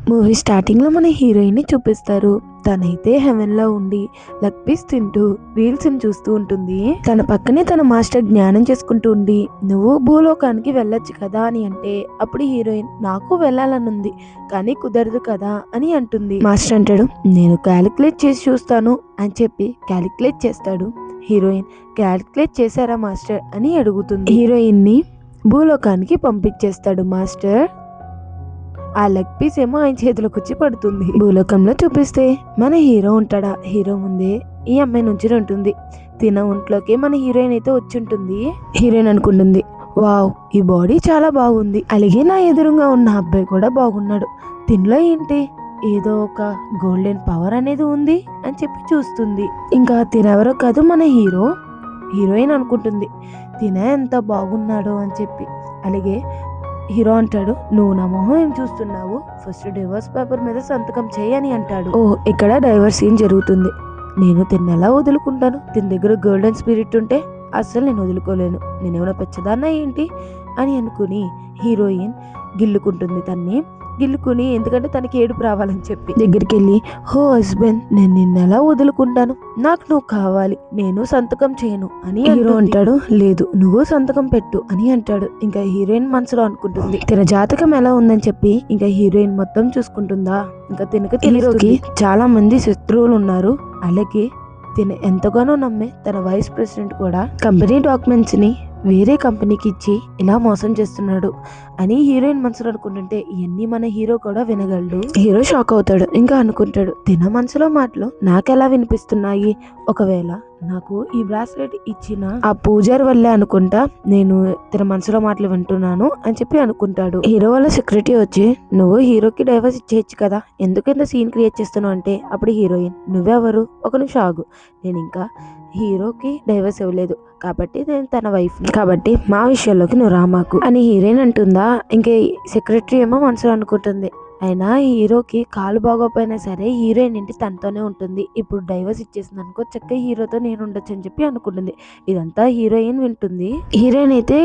Movie స్టార్టింగ్లో మన హీరోయిన్ని చూపిస్తారు. తనైతే హెవెన్లో ఉండి లెగ్ పీస్ తింటూ రీల్స్ని చూస్తూ ఉంటుంది. తన పక్కనే తన మాస్టర్ జ్ఞానం చేసుకుంటూ ఉండి నువ్వు భూలోకానికి వెళ్ళొచ్చు కదా అని అంటే అప్పుడు హీరోయిన్ నాకు వెళ్ళాలనుంది కానీ కుదరదు కదా అని అంటుంది. మాస్టర్ అంటాడు నేను క్యాలిక్యులేట్ చేసి చూస్తాను అని చెప్పి క్యాలిక్యులేట్ చేస్తాడు. హీరోయిన్ క్యాలిక్యులేట్ చేశారా మాస్టర్ అని అడుగుతుంది. హీరోయిన్ని భూలోకానికి పంపించేస్తాడు మాస్టర్. ఆ లెగ్ పీస్ ఏమో ఆయన చేతిలోకి వచ్చి పడుతుంది. భూలోకంలో చూపిస్తే మన హీరో ఉంటాడా, హీరో ముందే ఈ అమ్మాయి నుంచి ఉంటుంది. తిన ఒంట్లోకి మన హీరోయిన్ అయితే వచ్చి ఉంటుంది. హీరోయిన్ అనుకుంటుంది వావ్ ఈ బాడీ చాలా బాగుంది, అలాగే నా ఎదురుగా ఉన్న అబ్బాయి కూడా బాగున్నాడు, తినలో ఏంటి ఏదో ఒక గోల్డెన్ పవర్ అనేది ఉంది అని చెప్పి చూస్తుంది. ఇంకా తినెవరో కాదు మన హీరో. హీరోయిన్ అనుకుంటుంది తిన ఎంత బాగున్నాడో అని చెప్పి. అలాగే హీరో అంటాడు నువ్వు నా మొహం ఏం చూస్తున్నావు, ఫస్ట్ డైవర్స్ పేపర్ మీద సంతకం చేయని అంటాడు. ఓ ఇక్కడ డైవర్స్ సీన్ జరుగుతుంది. నేను తిన్నెలా వదులుకుంటాను, తిన దగ్గర గోల్డెన్ స్పిరిట్ ఉంటే అస్సలు నేను వదులుకోలేను, నేనేమైనా పెచ్చదాన్నా ఏంటి అని అనుకుని హీరోయిన్ గిల్లుకుంటుంది. తన్ని గిల్లుకుని ఎందుకంటే తనకి ఏడుపు రావాలని చెప్పి దగ్గరికి వెళ్ళి హో హస్బెండ్ నేను నిన్నెలా వదులుకుంటాను, నాకు నువ్వు కావాలి, నేను సంతకం చేయను అని హీరో అంటాడు. లేదు నువ్వు సంతకం పెట్టు అని అంటాడు. ఇంకా హీరోయిన్ మనసులో అనుకుంటుంది తన జాతకం ఎలా ఉందని చెప్పి. ఇంకా హీరోయిన్ మొత్తం చూసుకుంటుందా. ఇంకా తినక హీరోకి చాలా మంది శత్రువులు ఉన్నారు. అలాగే తిన ఎంతగానో నమ్మే తన వైస్ ప్రెసిడెంట్ కూడా కంపెనీ డాక్యుమెంట్స్ ని వేరే కంపెనీకి ఇచ్చి ఇలా మోసం చేస్తున్నాడు అని హీరోయిన్ మనసులో అనుకుంటుంటే ఇవన్నీ మన హీరో కూడా వినగలడు. హీరో షాక్ అవుతాడు. ఇంకా అనుకుంటాడు తిన మనసులో మాటలు నాకెలా వినిపిస్తున్నాయి, ఒకవేళ నాకు ఈ బ్రాస్లెట్ ఇచ్చిన ఆ పూజారి వల్లే అనుకుంటా నేను తన మనసులో మాటలు వింటున్నాను అని చెప్పి అనుకుంటాడు. హీరో వాళ్ళ సెక్రటరీ వచ్చి నువ్వు హీరోకి డైవర్స్ ఇచ్చేయచ్చు కదా, ఎందుకు ఇంత సీన్ క్రియేట్ చేస్తున్నావు అంటే అప్పుడు హీరోయిన్ నువ్వెవరు, ఒక నిమిషం ఆగు, నేను ఇంకా హీరోకి డైవర్స్ ఇవ్వలేదు కాబట్టి నేను తన వైఫ్ కాబట్టి మా విషయంలోకి నువ్వు రామాకు అని హీరోయిన్ అంటుందా. ఇంకా సెక్రటరీ ఏమో మనసులో అనుకుంటుంది అయినా హీరోకి కాలు బాగోపోయినా సరే హీరోయిన్ ఏంటి తనతోనే ఉంటుంది, ఇప్పుడు డైవర్స్ ఇచ్చేసింది అనుకో చక్కగా హీరోతో నేను ఉండొచ్చు అని చెప్పి అనుకుంటుంది. ఇదంతా హీరోయిన్ వింటుంది. హీరోయిన్ అయితే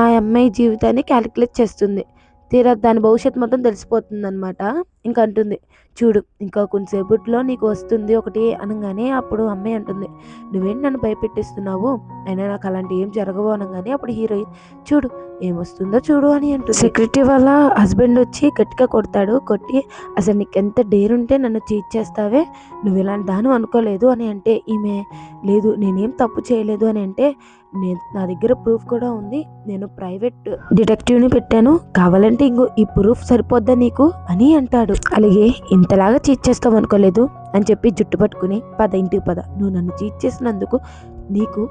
ఆ అమ్మాయి జీవితాన్ని క్యాలిక్యులేట్ చేస్తుంది. తీరా దాని భవిష్యత్తు మొత్తం తెలిసిపోతుంది అనమాట. ఇంకా అంటుంది చూడు ఇంకా కొంతసేపట్లో నీకు వస్తుంది ఒకటి అనగానే అప్పుడు అమ్మాయి అంటుంది నువ్వేంటి నన్ను భయపెట్టిస్తున్నావు, అయినా నాకు అలాంటి ఏం జరగవు అనగానే అప్పుడు హీరోయిన్ చూడు ఏమొస్తుందో చూడు అని అంటుంది. సెక్రటరీ వాళ్ళ హస్బెండ్ వచ్చి గట్టిగా కొడతాడు. కొట్టి అసలు నీకు ఎంత డేర్ ఉంటే నన్ను చీట్ చేస్తావే, నువ్వు ఇలాంటి దాను అనుకోలేదు అని అంటే ఈమె లేదు నేనేం తప్పు చేయలేదు అని అంటే నా దగ్గర ప్రూఫ్ కూడా ఉంది, నేను ప్రైవేట్ డిటెక్టివ్ని పెట్టాను, కావాలంటే ఇంకో ఈ ప్రూఫ్ సరిపోద్దా నీకు అని అంటాడు. అలాగే ఇంతలాగా చీట్ చేస్తావు అనుకోలేదు అని చెప్పి జుట్టు పట్టుకుని పద ఇంటికి పద, నువ్వు నన్ను చీట్ చేసినందుకు నీకు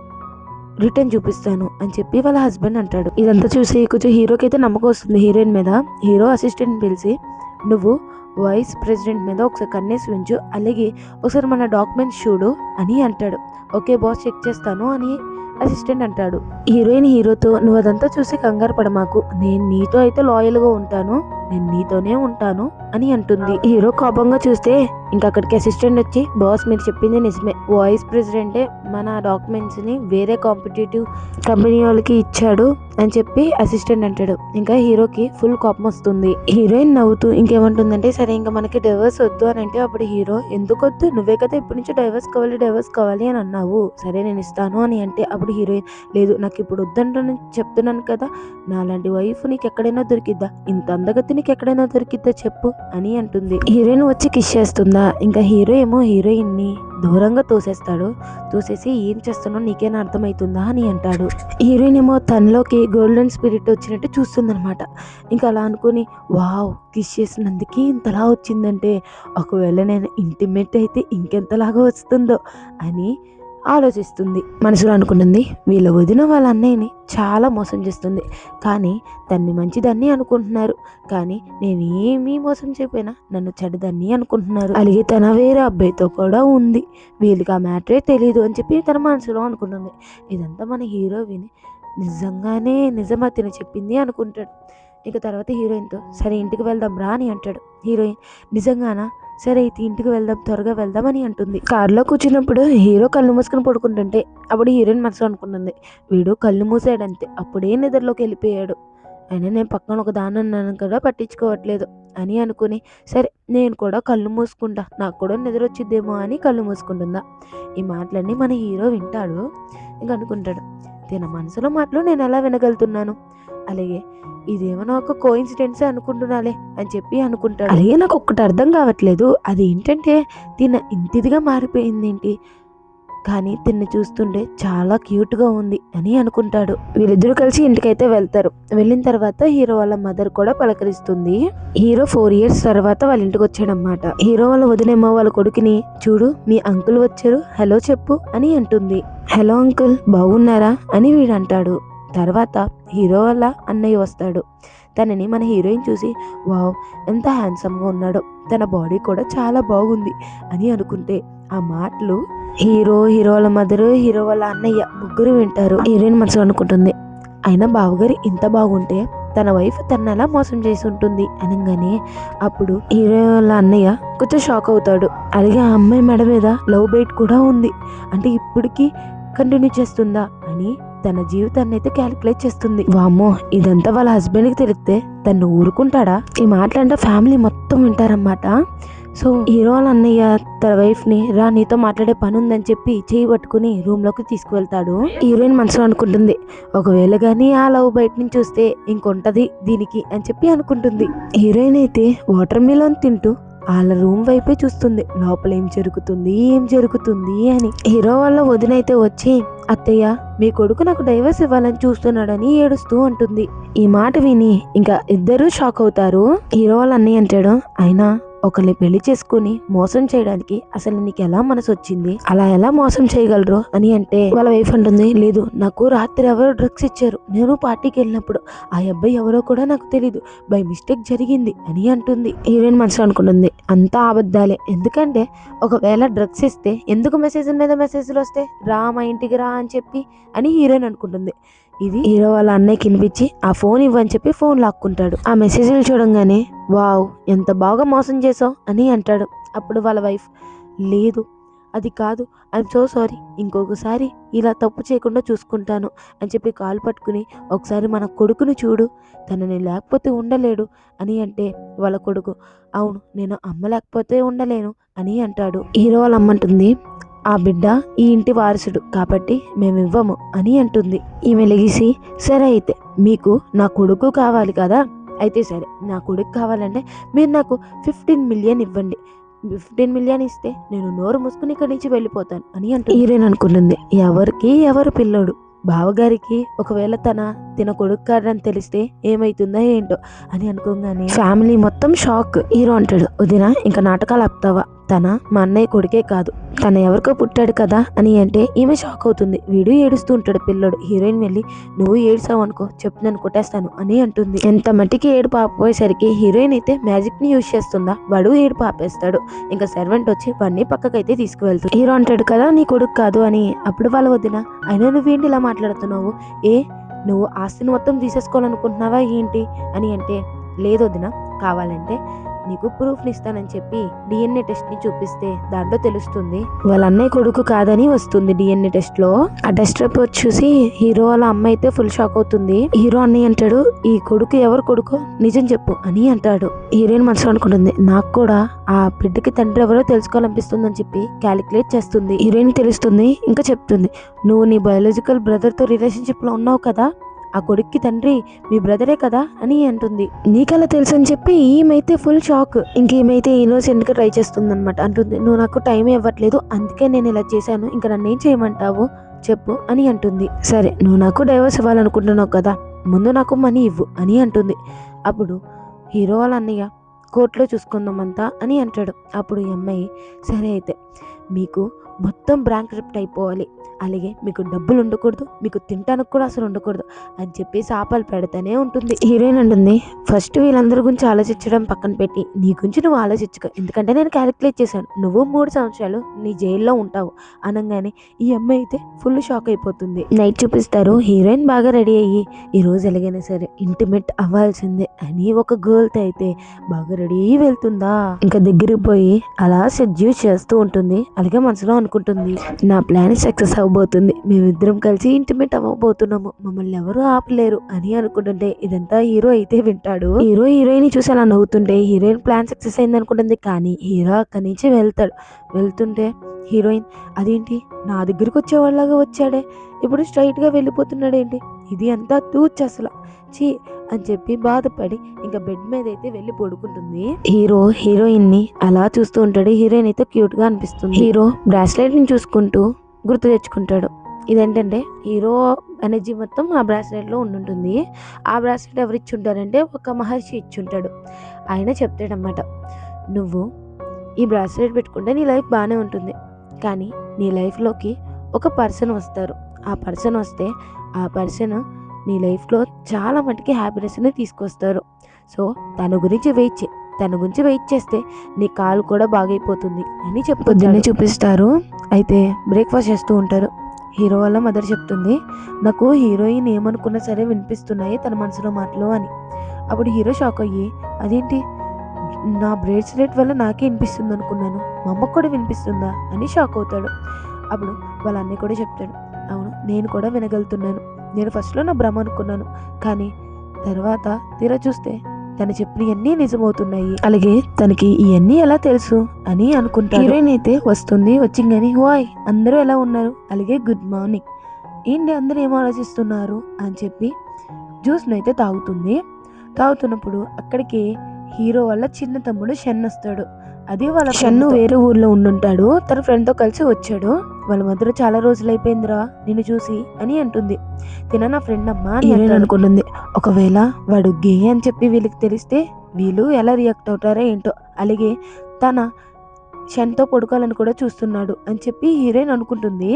రిటర్న్ చూపిస్తాను అని చెప్పి వాళ్ళ హస్బెండ్ అంటాడు. ఇదంతా చూసి కొంచెం హీరోకి అయితే నమ్మకం వస్తుంది హీరోయిన్ మీద. హీరో అసిస్టెంట్ పిలిచి నువ్వు వైస్ ప్రెసిడెంట్ మీద ఒకసారి కన్నేసి ఉంచు, అలాగే ఒకసారి మన డాక్యుమెంట్స్ చూడు అని అంటాడు. ఓకే బాస్ చెక్ చేస్తాను అని అసిస్టెంట్ అంటాడు. హీరోయిన్ హీరోతో నువ్వు అదంతా చూసి కంగారు పడమాకు, నేను నీతో అయితే లాయల్గా ఉంటాను, నేను నీతోనే ఉంటాను అని అంటుంది. హీరో కోపంగా చూస్తే ఇంకా అక్కడికి అసిస్టెంట్ వచ్చి బాస్ మీరు చెప్పింది నిజమే, వైస్ ప్రెసిడెంటే మన డాక్యుమెంట్స్ ని వేరే కాంపిటేటివ్ కంపెనీ వాళ్ళకి ఇచ్చాడు అని చెప్పి అసిస్టెంట్ అంటాడు. ఇంకా హీరోకి ఫుల్ కోపం వస్తుంది. హీరోయిన్ నవ్వుతూ ఇంకేమంటుందంటే సరే ఇంకా మనకి డైవర్స్ వద్దు అని అంటే అప్పుడు హీరో ఎందుకు వద్దు, నువ్వే కదా ఇప్పటి నుంచి డైవర్స్ కావాలి అని అన్నావు, సరే నేను ఇస్తాను అని అంటే అప్పుడు హీరోయిన్ లేదు నాకు ఇప్పుడు వద్దంటాను చెప్తున్నాను కదా, నాలాంటి వైఫ్ నీకు ఎక్కడైనా దొరికిద్దా, ఇంత అందగతి నీకు ఎక్కడైనా దొరికిద్దా చెప్పు అని అంటుంది. హీరోయిన్ వచ్చి కిస్ చేస్తుందా. ఇంకా హీరో ఏమో హీరోయిన్ ని దూరంగా తోసేస్తాడు. తోసేసి ఏం చేస్తున్నావు నీకేనా అర్థమవుతుందా అని అంటాడు. హీరోయిన్ ఏమో తనలోకి గోల్డెన్ స్పిరిట్ వచ్చినట్టు చూస్తుందనమాట. ఇంకా అలా అనుకుని వావ్ కిస్ చేసినందుకు ఇంతలా వచ్చిందంటే ఒకవేళ నేను ఇంటిమేట్ అయితే ఇంకెంతలాగా వస్తుందో అని ఆలోచిస్తుంది. మనసులో అనుకుంటుంది వీళ్ళ వదిన వాళ్ళ అన్నయ్యని చాలా మోసం చేస్తుంది, కానీ తన్ని మంచిదాన్ని అనుకుంటున్నారు, కానీ నేను ఏమీ మోసం చేయకపోయినా నన్ను చెడ్డదాన్ని అనుకుంటున్నారు, అలాగే తన వేరే అబ్బాయితో కూడా ఉంది, వీళ్ళకి ఆ మ్యాటరే తెలియదు అని చెప్పి తన మనసులో అనుకుంటుంది. ఇదంతా మన హీరో విని నిజంగానే నిజమా తిని చెప్పింది అనుకుంటాడు. ఇక తర్వాత హీరోయిన్తో సరే ఇంటికి వెళ్దాం రా అని అంటాడు. హీరోయిన్ నిజంగానా, సరే అయితే ఇంటికి వెళ్దాం త్వరగా వెళ్దాం అని అంటుంది. కారులో కూర్చున్నప్పుడు హీరో కళ్ళు మూసుకుని పడుకుంటుంటే అప్పుడు హీరోయిన్ మనసులో అనుకుంటుంది వీడు కళ్ళు మూసాడంతే అప్పుడే నిద్రలోకి వెళ్ళిపోయాడు అయినా నేను పక్కన ఒక దాన్ని అన్నాను కూడా పట్టించుకోవట్లేదు అని అనుకుని, సరే నేను కూడా కళ్ళు మూసుకుంటా, నాకు కూడా నిద్ర వచ్చిద్దేమో అని కళ్ళు మూసుకుంటుందా. ఈ మాటలన్నీ మన హీరో వింటాడు. ఇంక అనుకుంటాడు, తన మనసులో మాటలు నేను ఎలా వినగలుగుతున్నాను, అలాగే ఇదేమో ఒక కోఇన్సిడెన్స్ అనుకుంటున్నాలే అని చెప్పి అనుకుంటాడు. అలాగే నాకు ఒక్కటి అర్థం కావట్లేదు, అది ఏంటంటే తిన ఇంతిదిగా మారిపోయింది ఏంటి, కానీ తిన్ని చూస్తుంటే చాలా క్యూట్గా ఉంది అని అనుకుంటాడు. వీళ్ళిద్దరూ కలిసి ఇంటికైతే వెళ్తారు. వెళ్ళిన తర్వాత హీరో వాళ్ళ మదర్ కూడా పలకరిస్తుంది. హీరో 4 years తర్వాత వాళ్ళ ఇంటికి వచ్చాడనమాట. హీరో వాళ్ళ వదినేమో వాళ్ళ కొడుకుని, చూడు మీ అంకుల్ వచ్చారు, హలో చెప్పు అని అంటుంది. హలో అంకుల్, బాగున్నారా అని వీడు అంటాడు. తర్వాత హీరో వాళ్ళ అన్నయ్య వస్తాడు. తనని మన హీరోయిన్ చూసి, వావ్ ఎంత హ్యాండ్సమ్గా ఉన్నాడో, తన బాడీ కూడా చాలా బాగుంది అని అనుకుంటే, ఆ మాటలు హీరో వాళ్ళ మదర్, హీరో వాళ్ళ అన్నయ్య ముగ్గురు వింటారు. హీరోయిన్ మనసులో అనుకుంటుంది, అయినా బావగారు ఇంత బాగుంటే తన వైఫ్ తనని ఎలా మోసం చేసి ఉంటుంది అనగానే, అప్పుడు హీరో వాళ్ళ అన్నయ్య కొంచెం షాక్ అవుతాడు. అలాగే ఆ అమ్మాయి మెడ మీద లవ్ బైట్ కూడా ఉంది, అంటే ఇప్పటికీ కంటిన్యూ చేస్తుందా అని తన జీవితాన్ని అయితే క్యాలిక్యులేట్ చేస్తుంది. వామ్మో, ఇదంతా వాళ్ళ హస్బెండ్కి తెలిస్తే తను ఊరుకుంటాడా. ఈ మాటలంటే ఫ్యామిలీ మొత్తం వింటారన్నమాట. సో హీరో వాళ్ళ అన్నయ్య తన వైఫ్ని, రా నీతో మాట్లాడే పని ఉందని చెప్పి చేయి పట్టుకుని రూమ్లోకి తీసుకువెళ్తాడు. హీరోయిన్ మనసులో అనుకుంటుంది, ఒకవేళ కానీ ఆ లవ్ బయట నుంచి చూస్తే ఇంకొంటది దీనికి అని చెప్పి అనుకుంటుంది. హీరోయిన్ అయితే వాటర్ మిలన్ తింటూ వాళ్ళ రూమ్ వైపే చూస్తుంది, లోపల ఏం జరుగుతుంది అని. హీరో వాళ్ళ వదినైతే వచ్చి, అత్తయ్య మీ కొడుకు నాకు డైవర్స్ ఇవ్వాలని చూస్తున్నాడని ఏడుస్తూ ఉంటుంది. ఈ మాట విని ఇంకా ఇద్దరు షాక్ అవుతారు. హీరో వాళ్ళ అన్నయ్య అంటాడు, అయినా ఒకరిని పెళ్లి చేసుకుని మోసం చేయడానికి అసలు నీకు ఎలా మనసు వచ్చింది, అలా ఎలా మోసం చేయగలరు అని అంటే, వాళ్ళ వైఫ్ అంటుంది, లేదు నాకు రాత్రి ఎవరో డ్రగ్స్ ఇచ్చారు, నేను పార్టీకి వెళ్ళినప్పుడు ఆ అబ్బాయి ఎవరో కూడా నాకు తెలీదు, బై మిస్టేక్ జరిగింది అని అంటుంది. హీరోయిన్ మనసులో అనుకుంటుంది, అంతా అబద్ధాలే, ఎందుకంటే ఒకవేళ డ్రగ్స్ ఇస్తే ఎందుకు మెసేజ్ మీద మెసేజ్లు వస్తాయి, రా మా ఇంటికి రా అని చెప్పి అని హీరోయిన్ అనుకుంటుంది. ఇది హీరో వాళ్ళ అన్నయ్యకి వినిపించి, ఆ ఫోన్ ఇవ్వని చెప్పి ఫోన్ లాక్కుంటాడు. ఆ మెసేజ్లు చూడంగానే, వావ్ ఎంత బాగా మోసం చేసావు అని అంటాడు. అప్పుడు వాళ్ళ వైఫ్, లేదు అది కాదు, ఐఎమ్ సో సారీ, ఇంకొకసారి ఇలా తప్పు చేయకుండా చూసుకుంటాను అని చెప్పి కాలు పట్టుకుని, ఒకసారి మన కొడుకుని చూడు, తనని లేకపోతే ఉండలేడు అని అంటే, వాళ్ళ కొడుకు, అవును నేను అమ్మ లేకపోతే ఉండలేను అని అంటాడు. హీరో వాళ్ళ అమ్మంటుంది, ఆ బిడ్డ ఈ ఇంటి వారసుడు కాబట్టి మేమివ్వము అని అంటుంది. ఈమె లెగిసి, సరే అయితే మీకు నా కొడుకు కావాలి కదా, అయితే సరే నా కొడుకు కావాలంటే మీరు నాకు 15 million ఇవ్వండి, 15 million ఇస్తే నేను నోరు మూసుకుని ఇక్కడి నుంచి వెళ్ళిపోతాను అని అంటుంది. హీరోయిన్ అనుకుంటుంది, ఎవరు పిల్లోడు, బావగారికి ఒకవేళ తిన కొడుకు కాదని తెలిస్తే ఏమైతుందో ఏంటో అని అనుకోగానే ఫ్యామిలీ మొత్తం షాక్. హీరో అంటాడు, వదినా ఇంకా నాటకాలు ఆపుతావా, మా అన్నయ్య కొడుకే కాదు, తన ఎవరికో పుట్టాడు కదా అని అంటే ఈమె షాక్ అవుతుంది. వీడు ఏడుస్తూ ఉంటాడు పిల్లోడు. హీరోయిన్ వెళ్ళి, నువ్వు ఏడ్చావు అనుకో చెప్తున్నాను కొట్టేస్తాను అని అంటుంది. ఎంత మట్టికి ఏడుపు ఆపోయేసరికి హీరోయిన్ అయితే మ్యాజిక్ ని యూజ్ చేస్తుందా, వాడు ఏడుపు ఆపేస్తాడు. ఇంకా సర్వెంట్ వచ్చి వాడిని పక్కకైతే తీసుకువెళ్తాడు. హీరో అంటాడు కదా నీ కొడుకు కాదు అని. అప్పుడు వాళ్ళ వదిన, అయినా నువ్వేంటి ఇలా మాట్లాడుతున్నావు, నువ్వు ఆస్తిని మొత్తం తీసేసుకోవాలనుకుంటున్నావా ఏంటి అని అంటే, లేదు వదిన, కావాలంటే నీకు ప్రూఫ్ని ఇస్తానని చెప్పి DNA టెస్ట్ని చూపిస్తే దాంట్లో తెలుస్తుంది వాళ్ళ అన్నయ్య కొడుకు కాదని వస్తుంది DNA టెస్ట్లో. ఆ టెస్ట్ రిపోర్ట్ చూసి హీరో వాళ్ళ అమ్మ అయితే ఫుల్ షాక్ అవుతుంది. హీరో అన్నయ్య అంటాడు, ఈ కొడుకు ఎవరు కొడుకో నిజం చెప్పు అని అంటాడు. హీరోయిన్ మనసులో అనుకుంటుంది, నాకు కూడా ఆ బిడ్డకి తండ్రి ఎవరో తెలుసుకోవాలనిపిస్తుంది అని చెప్పి క్యాలిక్యులేట్ చేస్తుంది. హీరోయిన్ తెలుస్తుంది. ఇంకా చెప్తుంది, నువ్వు నీ బయాలజికల్ బ్రదర్తో రిలేషన్షిప్లో ఉన్నావు కదా, ఆ కొడుక్కి తండ్రి మీ బ్రదరే కదా అని అంటుంది. నీకలా తెలుసు అని చెప్పి ఈమెయితే ఫుల్ షాక్. ఇంకేమైతే ఇన్నోసెంట్ గా ట్రై చేస్తుంది అనమాట. అంటుంది, నువ్వు నాకు టైం ఇవ్వట్లేదు, అందుకే నేను ఇలా చేశాను, ఇంకా నన్ను ఏం చేయమంటావు చెప్పు అని అంటుంది. సరే నువ్వు నాకు డైవర్స్ ఇవ్వాలనుకుంటున్నావు కదా, ముందు నాకు మనీ ఇవ్వు అని అంటుంది. అప్పుడు హీరో వాళ్ళ అన్నయ్య, కోర్టులో చూసుకుందామంతా అని అంటాడు. అప్పుడు ఈ అమ్మాయి, సరే అయితే మీకు మొత్తం బ్యాంక్రప్ట్ అయిపోవాలి, అలాగే మీకు డబ్బులు ఉండకూడదు, మీకు తినడానికి కూడా అసలు ఉండకూడదు అని చెప్పి శాపాలు పెడతానే ఉంటుంది. హీరోయిన్ అంటుంది, ఫస్ట్ వీళ్ళందరి గురించి ఆలోచించడం పక్కన పెట్టి నీ గురించి నువ్వు ఆలోచించుకో, ఎందుకంటే నేను క్యాలిక్యులేట్ చేశాను, నువ్వు 3 సంవత్సరాలు నీ జైల్లో ఉంటావు అనగానే ఈ అమ్మాయి అయితే ఫుల్ షాక్ అయిపోతుంది. నైట్ చూపిస్తారు. హీరోయిన్ బాగా రెడీ అయ్యి ఈ రోజు ఎలాగైనా సరే ఇంటిమేట్ అవ్వాల్సిందే అని ఒక గర్ల్తో అయితే బాగా రెడీ వెళ్తుందా. ఇంకా దగ్గరికి పోయి అలా సెడ్యూస్ చేస్తూ ఉంటుంది. అలాగే మనసులో అనుకుంటుంది. నా ప్లాన్ సక్సెస్ అవ్వబోతుంది, మేమిద్దరం కలిసి ఇంటిమేట్ అవ్వబోతున్నాము, మమ్మల్ని ఎవరు ఆపలేరు అని అనుకుంటుంటే ఇదంతా హీరో అయితే వింటాడు. హీరో హీరోయిన్ చూసి అలా నవ్వుతుంటే హీరోయిన్ ప్లాన్ సక్సెస్ అయింది అనుకుంటుంది. కానీ హీరో అక్కడి నుంచి వెళ్తుంటే హీరోయిన్ అదేంటి నా దగ్గరికి వచ్చేవాళ్ళగా వచ్చాడే, ఇప్పుడు స్ట్రైట్గా వెళ్ళిపోతున్నాడు ఏంటి, ఇది అంతా తూచ్ అసలు చీ అని చెప్పి బాధపడి ఇంకా బెడ్ మీద అయితే వెళ్ళి పడుకుంటుంది. హీరో హీరోయిన్ ని అలా చూస్తూ ఉంటాడు. హీరోయిన్ అయితే క్యూట్ గా అనిపిస్తుంది. హీరో బ్రాస్లెట్ ని చూసుకుంటూ గుర్తు తెచ్చుకుంటాడు. ఇదేంటంటే హీరో ఎనర్జీ మొత్తం ఆ బ్రాస్లెట్ లో ఉండుంటుంది. ఆ బ్రాస్లెట్ ఎవరు ఇచ్చుంటారంటే ఒక మహర్షి ఇచ్చుంటాడు. ఆయన చెప్తాడనమాట, నువ్వు ఈ బ్రాస్లెట్ పెట్టుకుంటే నీ లైఫ్ బాగానే ఉంటుంది, కానీ నీ లైఫ్లోకి ఒక పర్సన్ వస్తారు. ఆ పర్సన్ వస్తే ఆ పర్సన్ నీ లైఫ్లో చాలా మటుకి హ్యాపీనెస్ని తీసుకొస్తారు. సో తన గురించి వెయిట్ చేస్తే నీ కాలు కూడా బాగైపోతుంది అని పొద్దున్నే చూపిస్తారు. అయితే బ్రేక్ఫాస్ట్ చేస్తూ ఉంటారు. హీరో వాళ్ళ మదర్ చెప్తుంది, నాకు హీరోయిన్ ఏమనుకున్నా సరే వినిపిస్తున్నాయి తన మనసులో మాటలు అని. అప్పుడు హీరో షాక్ అయ్యి, అదేంటి నా బ్రేస్లెట్ వల్ల నాకే వినిపిస్తుంది అనుకున్నాను, మా అమ్మకు కూడా వినిపిస్తుందా అని షాక్ అవుతాడు. అప్పుడు వాళ్ళ అన్నయ్య కూడా చెప్తాడు, అవును నేను కూడా వినగలుగుతున్నాను, నేను ఫస్ట్లో నా భ్రమ అనుకున్నాను, కానీ తర్వాత తీరా చూస్తే తను చెప్పినవన్నీ నిజమవుతున్నాయి, అలాగే తనకి ఇవన్నీ ఎలా తెలుసు అని అనుకుంటాడు. హీరోయిన్ అయితే వస్తుంది, వచ్చిందని హాయ్ అందరూ ఎలా ఉన్నారు, అలాగే గుడ్ మార్నింగ్, ఏంటి అందరూ ఏం ఆలోచిస్తున్నారు అని చెప్పి జ్యూస్ని అయితే తాగుతున్నప్పుడు అక్కడికి హీరో వాళ్ళ చిన్న తమ్ముడు షన్ వస్తాడు. అది వాళ్ళ షన్ను వేరే ఊర్లో ఉండుంటాడు, తన ఫ్రెండ్తో కలిసి వచ్చాడు. వాళ్ళ మధ్యలో చాలా రోజులు అయిపోయిందిరా నిన్ను చూసి అని అంటుంది. తిన నా ఫ్రెండ్ అమ్మా అని అనుకుంటుంది. ఒకవేళ వాడు గే అని చెప్పి వీళ్ళకి తెలిస్తే వీళ్ళు ఎలా రియాక్ట్ అవుతారో ఏంటో, అలాగే తన షన్తో పడుకోవాలని కూడా చూస్తున్నాడు అని చెప్పి హీరోయిన్ అనుకుంటుంది.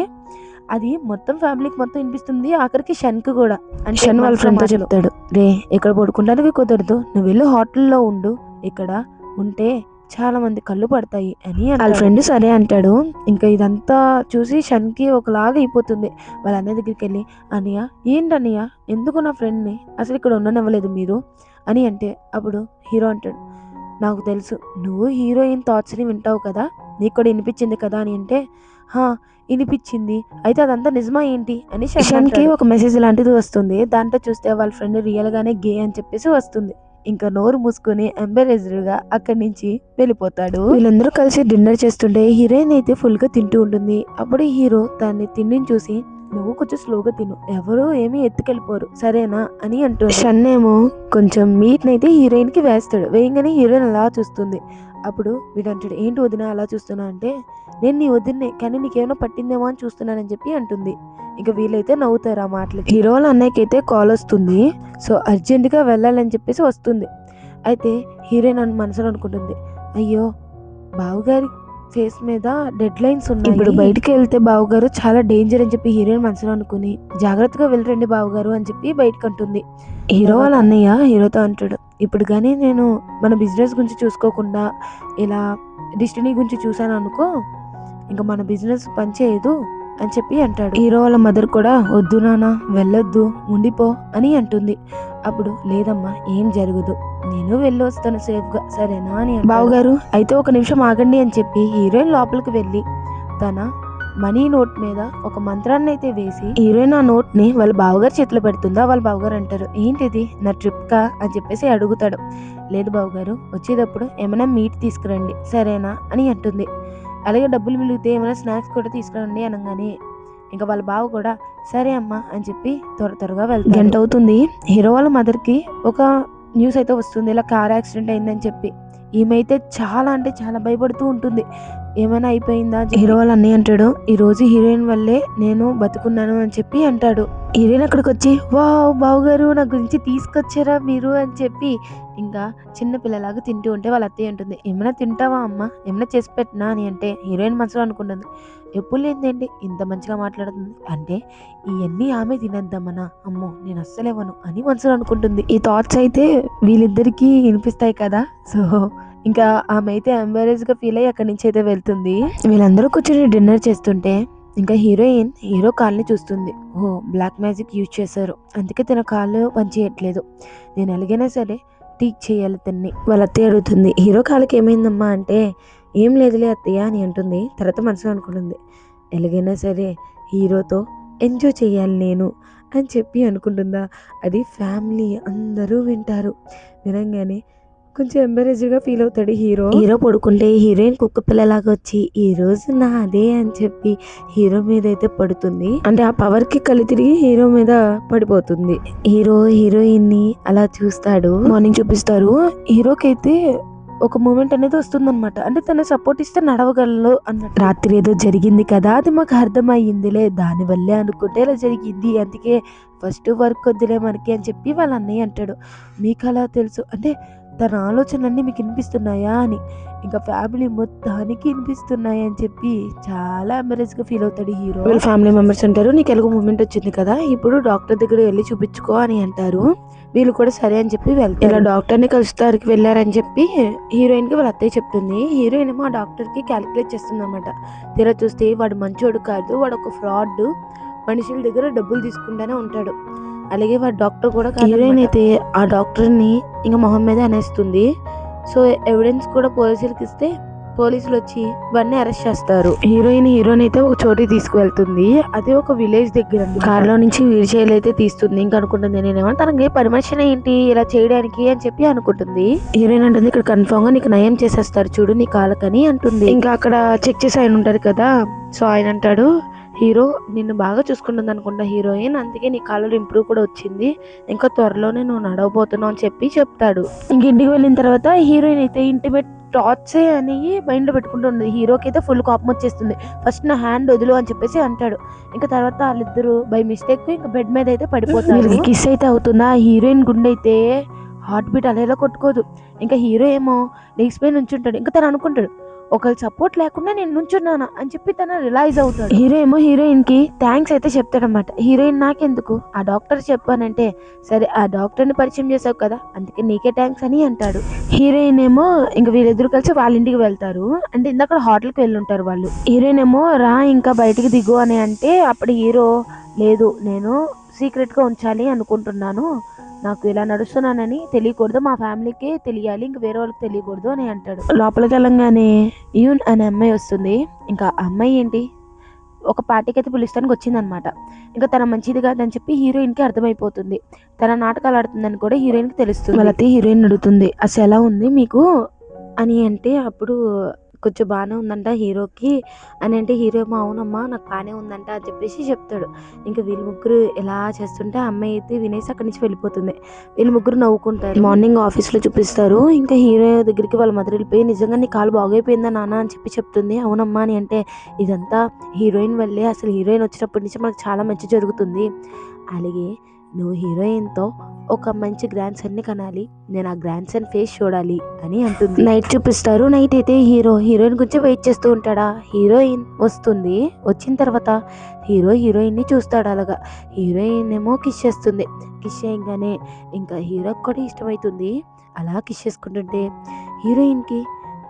అది మొత్తం ఫ్యామిలీకి మొత్తం వినిపిస్తుంది, ఆఖరికి షన్కి కూడా. అంటే షన్ వాళ్ళ ఫ్రెండ్తో చెప్తాడు, రే ఇక్కడ పడుకుంటానికి కుదరదు, నువ్వు వెళ్ళి హోటల్లో ఉండు, ఇక్కడ ఉంటే చాలా మంది కళ్ళు పడతాయి అని వాళ్ళ ఫ్రెండ్ సరే అంటాడు. ఇంకా ఇదంతా చూసి షన్కి ఒకలాగా అయిపోతుంది. వాళ్ళ అన్నయ్య దగ్గరికి వెళ్ళి, అన్నయ్య ఏంటన్నయ్య ఎందుకు నా ఫ్రెండ్ని అసలు ఇక్కడ ఉండనివ్వలేదు మీరు అని అంటే, అప్పుడు హీరో అంటాడు, నాకు తెలుసు నువ్వు హీరోయిన్ థాట్స్ని వింటావు కదా, నీకు కూడా వినిపించింది కదా అని అంటే, వినిపించింది, అయితే అదంతా నిజమా ఏంటి అని షన్కి ఒక మెసేజ్ లాంటిది వస్తుంది. దాంట్లో చూస్తే వాళ్ళ ఫ్రెండ్ రియల్ గానే గే అని చెప్పేసి వస్తుంది. ఇంకా నోరు మూసుకుని ఎంబరేజ్డ్ గా అక్కడి నుంచి వెళ్ళిపోతాడు. వీళ్ళందరూ కలిసి డిన్నర్ చేస్తుంటే హీరోయిన్ అయితే ఫుల్ గా తింటూ ఉంటుంది. అప్పుడు హీరో దాన్ని తిండిని చూసి, నువ్వు కొంచెం స్లోగా తిను, ఎవరు ఏమీ ఎత్తుకెళ్ళిపోరు సరేనా అని అంటూ షన్ ఏమో కొంచెం మీట్ నైతే హీరోయిన్ కి వేస్తాడు. వేయంగానే హీరోయిన్ అలా చూస్తుంది. అప్పుడు వీడంటాడు, ఏంటి వదిన అలా చూస్తున్నా అంటే, నేను నీ వదిన్నే, కానీ నీకేమైనా పట్టిందేమో అని చూస్తున్నానని చెప్పి అంటుంది. ఇంకా వీళ్ళైతే నవ్వుతారు ఆ మాటలకి. హీరో వాళ్ళ అన్నయ్యకి అయితే కాల్ వస్తుంది. సో అర్జెంటుగా వెళ్ళాలని చెప్పేసి వస్తుంది. అయితే హీరోయిన్ మనసులో అనుకుంటుంది, అయ్యో బావగారి ఫేస్ మీద డెడ్ లైన్స్ ఉన్నాయి, ఇప్పుడు బయటికి వెళ్తే బావగారు చాలా డేంజర్ అని చెప్పి హీరోయిన్ మనసులో అనుకుని, జాగ్రత్తగా వెళ్ళరండి బావగారు అని చెప్పి బయటకు అంటుంది. హీరో వాళ్ళ అన్నయ్య హీరోతో అంటాడు, ఇప్పుడు కానీ నేను మన బిజినెస్ గురించి చూసుకోకుండా ఇలా డెస్టినీ గురించి చూసాను అనుకో, ఇంకా మన బిజినెస్ పనిచేయదు అని చెప్పి అంటాడు. హీరో వాళ్ళ మదర్ కూడా, వద్దు నాన్న వెళ్ళొద్దు ఉండిపో అని అంటుంది. అప్పుడు లేదమ్మా ఏం జరగదు, నేను వెళ్ళి వస్తాను సేఫ్గా సరేనా అని. బావగారు అయితే ఒక నిమిషం ఆగండి అని చెప్పి హీరోయిన్ లోపలికి వెళ్ళి తన మనీ నోట్ మీద ఒక మంత్రాన్ని అయితే వేసి హీరోయిన్ ఆ నోట్ ని వాళ్ళ బావగారు చేతిలో పెడుతుందా. వాళ్ళ బావగారు అంటారు, ఏంటిది నా ట్రిప్ కా అని చెప్పేసి అడుగుతాడు. లేదు బావగారు వచ్చేటప్పుడు ఏమైనా మీట్ తీసుకురండి సరేనా అని అంటుంది. అలాగే డబ్బులు మిగిలితే ఏమైనా స్నాక్స్ కూడా తీసుకురండి అనగానే ఇంకా వాళ్ళ బావ కూడా సరే అమ్మా అని చెప్పి త్వరగా వెళ్తాడు. గంట అవుతుంది. హీరో వాళ్ళ మదర్కి ఒక న్యూస్ అయితే వస్తుంది, ఇలా కార్ యాక్సిడెంట్ అయిందని చెప్పి. ఈమె అయితే చాలా అంటే చాలా భయపడుతూ ఉంటుంది, ఏమైనా అయిపోయిందా. హీరో వాళ్ళ అన్నయ్య అంటాడు, ఈ రోజు హీరోయిన్ వల్లే నేను బతుకున్నాను అని చెప్పి అంటాడు. హీరోయిన్ అక్కడికి వచ్చి, వావ్ బావగారు నా గురించి తీసుకొచ్చారా మీరు అని చెప్పి ఇంకా చిన్న పిల్లలాగా తింటూ ఉంటే వాళ్ళ అత్తయ్య ఉంటుంది, ఏమైనా తింటావా అమ్మ, ఏమైనా చేసి పెట్టినా అని అంటే హీరోయిన్ మనసులో అనుకుంటుంది, ఎప్పుడు లేదండి ఇంత మంచిగా మాట్లాడుతుంది అంటే ఇవన్నీ ఆమె తినేద్దామన్నా, అమ్మో నేను అస్సలేవను అని మనసులో అనుకుంటుంది. ఈ థాట్స్ అయితే వీళ్ళిద్దరికీ వినిపిస్తాయి కదా. సో ఇంకా ఆమె అయితే ఎంబరేజ్గా ఫీల్ అయ్యి అక్కడి నుంచి అయితే వెళ్తుంది. వీళ్ళందరూ కూర్చొని డిన్నర్ చేస్తుంటే ఇంకా హీరోయిన్ హీరో కాల్ని చూస్తుంది. ఓ బ్లాక్ మ్యాజిక్ యూజ్ చేశారు, అందుకే తన కాళ్ళు పనిచేయట్లేదు, నేను ఎలాగైనా సరే టీచ్ చేయాలి తన్ని. వాళ్ళ అత్తయ్య అడుగుతుంది, హీరో కాళ్ళకి ఏమైందమ్మా అంటే ఏం లేదులే అత్తయ్య అని అంటుంది. తర్వాత మనసులో అనుకుంటుంది, ఎలాగైనా సరే హీరోతో ఎంజాయ్ చేయాలి నేను అని చెప్పి అనుకుంటుందా. అది ఫ్యామిలీ అందరూ వింటారు. వినంగానే కొంచెం ఎంబరేజ్గా ఫీల్ అవుతాడు హీరో. హీరో పడుకుంటే హీరోయిన్ కుక్క పిల్లలాగా వచ్చి ఈ రోజు నాదే అని చెప్పి హీరో మీద అయితే పడుతుంది. అంటే ఆ పవర్ కి కళ్ళు తిరిగి హీరో మీద పడిపోతుంది. హీరో హీరోయిన్ ని అలా చూస్తాడు. మార్నింగ్ చూపిస్తారు. హీరోకి అయితే ఒక మూమెంట్ అనేది వస్తుందన్నమాట. అంటే తన సపోర్ట్ ఇస్తే నడవగలరు అన్నట్టు. రాత్రి ఏదో జరిగింది కదా, అది మాకు అర్థమయ్యిందిలే, దానివల్లే అనుకుంటే ఇలా జరిగింది, అందుకే ఫస్ట్ వర్క్ వద్దులే మనకి అని చెప్పి వాళ్ళ అన్నయ్య అంటాడు. మీకు అలా తెలుసు అంటే తన ఆలోచనలన్నీ మీకు వినిపిస్తున్నాయా అని. ఇంకా ఫ్యామిలీ మొత్తానికి వినిపిస్తున్నాయి అని చెప్పి చాలా ఎంబరేజ్గా ఫీల్ అవుతాడు హీరో. వీళ్ళ ఫ్యామిలీ మెంబర్స్ అంటారు, నీకు ఎలాగో మూమెంట్ వచ్చింది కదా, ఇప్పుడు డాక్టర్ దగ్గర వెళ్ళి చూపించుకో అని అంటారు. వీళ్ళు కూడా సరే అని చెప్పి వెళ్తారు. ఇలా డాక్టర్ని కలుస్తానికి వెళ్ళారని చెప్పి హీరోయిన్కి వాళ్ళ అత్తయ్య చెప్తుంది. హీరోయిన్ ఏమో ఆ డాక్టర్కి క్యాలిక్యులేట్ చేస్తుంది అనమాట. తీరా చూస్తే వాడు మంచోడు కాదు, వాడు ఒక ఫ్రాడ్, మనుషుల దగ్గర డబ్బులు తీసుకుంటూనే ఉంటాడు. అలాగే వాడు డాక్టర్ కూడా. హీరోయిన్ అయితే ఆ డాక్టర్ని ఇంకా మొహం మీద అనేస్తుంది. సో ఎవిడెన్స్ కూడా పోలీసులకి ఇస్తే పోలీసులు వచ్చి వాడిని అరెస్ట్ చేస్తారు. హీరోయిన్ అయితే ఒక చోటికి తీసుకువెళ్తుంది. అదే ఒక విలేజ్ దగ్గర. కార్లో నుంచి వీల్ చైర్ అయితే తీస్తుంది. ఇంకా అనుకుంటుంది, నేనేమో తనకి పర్మిషన్ ఏంటి ఇలా చేయడానికి అని చెప్పి అనుకుంటుంది. హీరోయిన్ అంటుంది, ఇక్కడ కన్ఫర్మ్ గా నీకు నయం చేసేస్తారు చూడు నీ కాళ్ళకని అంటుంది. ఇంకా అక్కడ చెక్ చేసి ఆయన ఉంటారు కదా, సో ఆయన అంటాడు, హీరో నిన్ను బాగా చూసుకుంటుంది అనుకుంటా హీరోయిన్, అందుకే నీ కాళ్ళు ఇంప్రూవ్ కూడా వచ్చింది, ఇంకా త్వరలోనే నువ్వు నడవబోతున్నావు అని చెప్పి చెప్తాడు. ఇంక ఇంటికి వెళ్ళిన తర్వాత హీరోయిన్ అయితే ఇంటిమేట్ థాట్సే అని మైండ్లో పెట్టుకుంటుంది. హీరోకి అయితే ఫుల్ కోపం వచ్చేస్తుంది. ఫస్ట్ నా హ్యాండ్ వదులు అని చెప్పేసి అంటాడు. ఇంకా తర్వాత వాళ్ళిద్దరు బై మిస్టేక్ ఇంకా బెడ్ మీద అయితే పడిపోతారు. కిస్ అయితే అవుతుందా. హీరోయిన్ గుండె అయితే హార్ట్ బీట్ అలా కొట్టుకోదు. ఇంకా హీరో ఏమో లేచిపోయి నుంచుంటాడు. ఇంకా తను అనుకుంటాడు, ఒకరి సపోర్ట్ లేకుండా నేను నుంచున్నానా అని చెప్పి తను రిలైజ్ అవుతాడు. హీరో ఏమో హీరోయిన్ కి థ్యాంక్స్ అయితే చెప్తాడనమాట. హీరోయిన్ నాకెందుకు, ఆ డాక్టర్ చెప్పానంటే, సరే ఆ డాక్టర్ని పరిచయం చేసావు కదా అందుకే నీకే థ్యాంక్స్ అని అంటాడు. హీరోయిన్ ఏమో ఇంకా వీళ్ళిద్దరు కలిసి వాళ్ళ ఇంటికి వెళ్తారు. అంటే ఇందాక హోటల్కి వెళ్ళి ఉంటారు వాళ్ళు. హీరోయిన్ ఏమో రా ఇంకా బయటికి దిగు అని అంటే అప్పుడు హీరో, లేదు నేను సీక్రెట్గా ఉంచాలి అనుకుంటున్నాను, నాకు ఇలా నడుస్తున్నానని తెలియకూడదు, మా ఫ్యామిలీకి తెలియాలి, ఇంక వేరే వాళ్ళకి తెలియకూడదు అని అంటాడు. లోపలికి వెళ్ళంగానే యూన్ అనే అమ్మాయి వస్తుంది. ఇంకా అమ్మాయి ఏంటి ఒక పార్టీకి అయితే పిలుస్తానికి వచ్చిందనమాట. ఇంకా తన మంచిది కాదని చెప్పి హీరోయిన్కి అర్థమైపోతుంది. తన నాటకాలు ఆడుతుందని కూడా హీరోయిన్కి తెలుస్తుంది. వాళ్ళైతే హీరోయిన్ అడుగుతుంది, అసలు ఎలా ఉంది మీకు అని అంటే అప్పుడు కొంచెం బాగానే ఉందంట హీరోకి అని అంటే హీరో ఏమో అవునమ్మా నాకు బాగానే ఉందంట అని చెప్పేసి చెప్తాడు. ఇంకా వీళ్ళు ముగ్గురు ఎలా చేస్తుంటే అమ్మాయి అయితే వినేసి అక్కడి నుంచి వెళ్ళిపోతుంది. వీళ్ళు ముగ్గురు నవ్వుకుంటారు. మార్నింగ్ ఆఫీస్లో చూపిస్తారు. ఇంకా హీరో దగ్గరికి వాళ్ళ మదర్ వెళ్ళిపోయి, నిజంగా నీ కాలు బాగైపోయిందా నాన్న అని చెప్పి చెప్తుంది. అవునమ్మా అని అంటే, ఇదంతా హీరోయిన్ వల్లే, అసలు హీరోయిన్ వచ్చినప్పటి నుంచి మనకు చాలా మంచి జరుగుతుంది, అలాగే నువ్వు హీరోయిన్తో ఒక మంచి గ్రాండ్ సన్ని కనాలి, నేను ఆ గ్రాండ్ సన్ ఫేస్ చూడాలి అని అంటుంది. నైట్ చూపిస్తారు. నైట్ అయితే హీరోయిన్ గురించి వెయిట్ చేస్తూ ఉంటాడా. హీరోయిన్ వస్తుంది. వచ్చిన తర్వాత హీరోయిన్ని చూస్తాడు. అలాగా హీరోయిన్ ఏమో కిస్ చేస్తుంది. కిస్ చేయగానే ఇంకా హీరోకి కూడా ఇష్టమవుతుంది. అలా కిస్ చేసుకుంటుంటే హీరోయిన్కి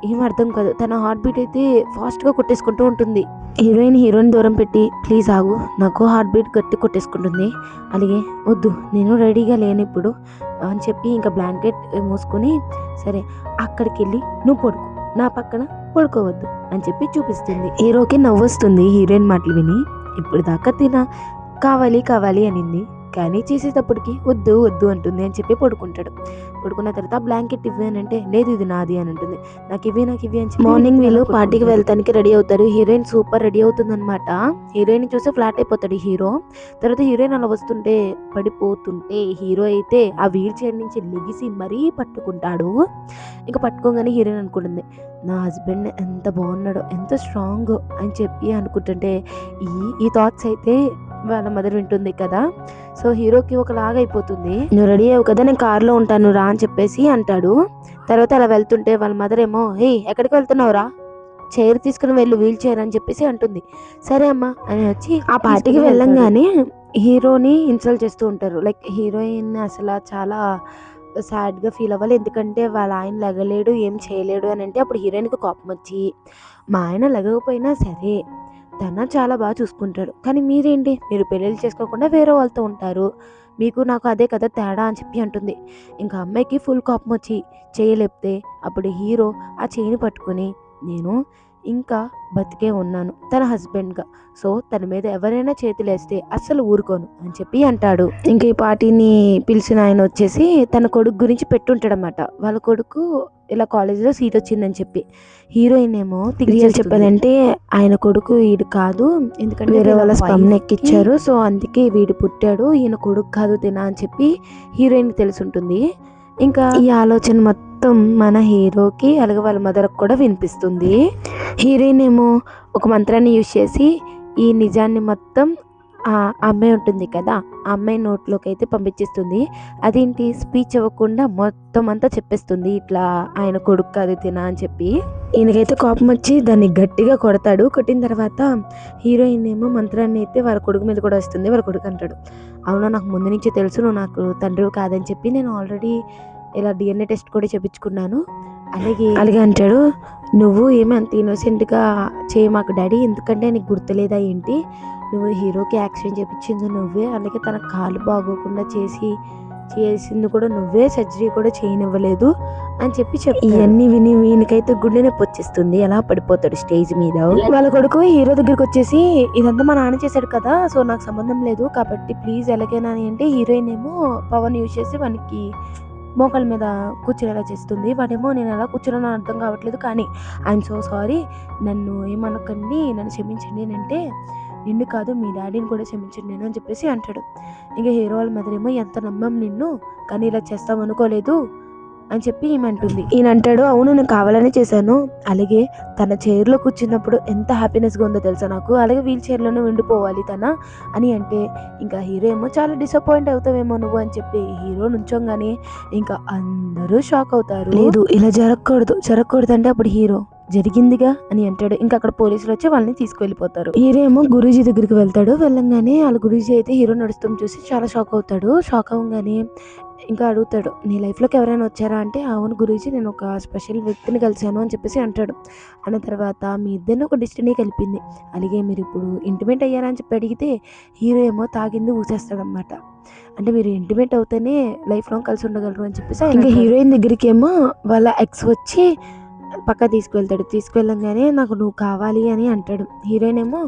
ఏం అర్థం కాదు, తన హార్ట్ బీట్ అయితే ఫాస్ట్గా కొట్టేసుకుంటూ ఉంటుంది. హీరోయిన్ దూరం పెట్టి, ప్లీజ్ ఆగు, నాకు హార్ట్ బీట్ గట్టి కొట్టేసుకుంటుంది, అలాగే వద్దు నేను రెడీగా లేను ఇప్పుడు అని చెప్పి ఇంకా బ్లాంకెట్ మూసుకొని, సరే అక్కడికి వెళ్ళి నువ్వు పడుకో, నా పక్కన పడుకోవద్దు అని చెప్పి చూపిస్తుంది. హీరోకి నవ్వు వస్తుంది హీరోయిన్ మాటలు విని. ఇప్పుడు దాకా కావాలి అనింది, కానీ చేసేటప్పటికి వద్దు అంటుంది అని చెప్పి పడుకుంటాడు. పడుకున్న తర్వాత బ్లాంకెట్ ఇవ్వి అని అంటే, లేదు ఇది నాది అని ఉంటుంది. నాకు ఇవి అని చెప్పి మార్నింగ్ వీళ్ళు పార్టీకి వెళ్తానికి రెడీ అవుతారు. హీరోయిన్ సూపర్ రెడీ అవుతుంది అనమాట. హీరోయిన్ చూసి ఫ్లాట్ అయిపోతాడు హీరో. తర్వాత హీరోయిన్ అలా పడిపోతుంటే హీరో అయితే ఆ వీల్ చైర్ నుంచి లెగిసి మరీ పట్టుకుంటాడు. ఇంకా పట్టుకోగానే హీరోయిన్ అనుకుంటుంది, నా హస్బెండ్ ఎంత బాగున్నాడో, ఎంత స్ట్రాంగ్ అని చెప్పి అనుకుంటుంటే ఈ థాట్స్ అయితే వాళ్ళ మదర్ వింటుంది కదా. సో హీరోకి ఒకలాగా అయిపోతుంది. నువ్వు రెడీ అయ్యావు కదా, నేను కార్లో ఉంటాను రా అని చెప్పేసి అంటాడు. తర్వాత అలా వెళ్తుంటే వాళ్ళ మదర్ ఏమో, హే ఎక్కడికి వెళ్తున్నావురా, చైర్ తీసుకుని వెళ్ళు, వీల్ చైర్ అని చెప్పేసి అంటుంది. సరే అమ్మా అని వచ్చి ఆ పార్టీకి వెళ్ళంగానే హీరోని ఇన్సల్ట్ చేస్తూ ఉంటారు. లైక్ హీరోయిన్ అసలు చాలా సాడ్గా ఫీల్ అవ్వాలి, ఎందుకంటే వాళ్ళ ఆయన లెగలేడు, ఏం చేయలేడు అని అంటే అప్పుడు హీరోయిన్కి కోపం వచ్చి, మా ఆయన లెగకపోయినా సరే తన చాలా బాగా చూసుకుంటాడు, కానీ మీరేంటి, మీరు పెళ్ళిళ్ళు చేసుకోకుండా వేరే వాళ్ళతో ఉంటారు, మీకు నాకు అదే కదా తేడా అని చెప్పి అంటుంది. ఇంకా అమ్మాయికి ఫుల్ కోపం వచ్చి చేయలేపితే అప్పుడు హీరో ఆ చేయిని పట్టుకుని, నేను ఇంకా బతికే ఉన్నాను తన హస్బెండ్గా. సో తన మీద ఎవరైనా చేతులేస్తే అస్సలు ఊరుకోను అని చెప్పి అంటాడు. ఇంకా ఈ పార్టీని పిలిచిన ఆయన వచ్చేసి తన కొడుకు గురించి పెట్టుంటాడనమాట. వాళ్ళ కొడుకు ఇలా కాలేజీలో సీట్ వచ్చిందని చెప్పి. హీరోయిన్ ఏమో రియల్ చెప్పాలంటే ఆయన కొడుకు వీడు కాదు, ఎందుకంటే వేరే వాళ్ళ స్పమ్ ఎక్కిచ్చారు, సో అందుకే వీడు పుట్టాడు, ఈయన కొడుకు కాదు తినా అని చెప్పి హీరోయిన్కి తెలుసుంటుంది. ఇంకా ఈ ఆలోచన మొత్తం మన హీరోకి అలాగే వాళ్ళ మదర్కి కూడా వినిపిస్తుంది. హీరోయిన్ ఏమో ఒక మంత్రాన్ని యూజ్ చేసి ఈ నిజాన్ని మొత్తం ఆ అమ్మాయి ఉంటుంది కదా, ఆ అమ్మాయి నోట్లోకి అయితే పంపించేస్తుంది. అదేంటి స్పీచ్ ఇవ్వకుండా మొత్తం అంతా చెప్పేస్తుంది, ఇట్లా ఆయన కొడుకు కాదు తినా అని చెప్పి. ఈయనకైతే కోపం వచ్చి దాన్ని గట్టిగా కొడతాడు. కొట్టిన తర్వాత హీరోయిన్ ఏమో మంత్రాన్ని అయితే వాళ్ళ కొడుకు మీద కూడా వస్తుంది. వాళ్ళ కొడుకు అంటాడు, అవునా నాకు ముందు నుంచే తెలుసు నువ్వు నాకు తండ్రి కాదని చెప్పి, నేను ఆల్రెడీ ఇలా DNA టెస్ట్ కూడా చేయించుకున్నాను. అలాగే అంటాడు, నువ్వు ఏమి అంత ఇన్నోసెంట్గా చేయమాకు డాడీ, ఎందుకంటే నీకు గుర్తులేదా ఏంటి, నువ్వు హీరోకి యాక్సిడెంట్ చేయించింది నువ్వే, అలాగే తన కాలు బాగోకుండా చేసింది కూడా నువ్వే, సర్జరీ కూడా చేయనివ్వలేదు అని చెప్పి ఇవన్నీ విని వీనికైతే గుండె నొప్పి వచ్చేస్తుంది. ఎలా పడిపోతాడు స్టేజ్ మీద. వాళ్ళ కొడుకు హీరో దగ్గరికి వచ్చేసి ఇదంతా మా నాన్న చేశాడు కదా, సో నాకు సంబంధం లేదు కాబట్టి ప్లీజ్ ఎలాగైనా అని అంటే, హీరోయిన్ ఏమో పవన్ యూజ్ చేసి వానికి మోకాల మీద కూర్చునేలా చేస్తుంది. వాడేమో నేను ఎలా కూర్చున్నానో అర్థం కావట్లేదు, కానీ ఐఎమ్ సో సారీ, నన్ను ఏమనకండి, నన్ను క్షమించండి అని అంటే, నిన్ను కాదు మీ డాడీని కూడా క్షమించండి నేను అని చెప్పేసి అంటాడు. ఇంకా హీరో వాళ్ళ మదర్ ఏమో ఎంత నమ్మం నిన్ను, కానీ ఇలా చేస్తాం అనుకోలేదు అని చెప్పి ఈమె ఈయన అంటాడు, అవును నేను కావాలని చేశాను, అలాగే తన చైర్లో కూర్చున్నప్పుడు ఎంత హ్యాపీనెస్గా ఉందో తెలుసా నాకు, అలాగే వీల్ చైర్లోనే ఉండిపోవాలి తన అని అంటే, ఇంకా హీరో ఏమో చాలా డిసప్పాయింట్ అవుతావేమో నువ్వు అని చెప్పి హీరో నుంచోగానే ఇంకా అందరూ షాక్ అవుతారు. లేదు ఇలా జరగకూడదు అంటే అప్పుడు హీరో జరిగిందిగా అని అంటాడు. ఇంకా అక్కడ పోలీసులు వచ్చి వాళ్ళని తీసుకువెళ్ళిపోతారు. హీరో ఏమో గురూజీ దగ్గరికి వెళ్తాడు. వెళ్ళంగానే వాళ్ళ గురూజీ అయితే హీరో నడుస్తాం చూసి చాలా షాక్ అవుతాడు. షాక్ అవ్వగానే ఇంకా అడుగుతాడు, నీ లైఫ్లోకి ఎవరైనా వచ్చారా అంటే, అవును గురూజీ నేను ఒక స్పెషల్ వ్యక్తిని కలిశాను అని చెప్పేసి అంటాడు. అన్న తర్వాత మీ ఇద్దరిని ఒక డెస్టినీ కలిపింది, అలాగే మీరు ఇప్పుడు ఇంటిమేట్ అయ్యారా అని చెప్పి అడిగితే హీరో ఏమో తాగింది ఊసేస్తాడనమాట. అంటే మీరు ఇంటిమేట్ అవుతేనే లైఫ్ లాంగ్ కలిసి ఉండగలరు అని చెప్పేసి. ఇంకా హీరోయిన్ దగ్గరికి ఏమో వాళ్ళ ఎక్స్ వచ్చి పక్క తీసుకువెళ్ళంగానే నాకు నువ్వు కావాలి అని అంటాడు. హీరోయిన్ ఏమో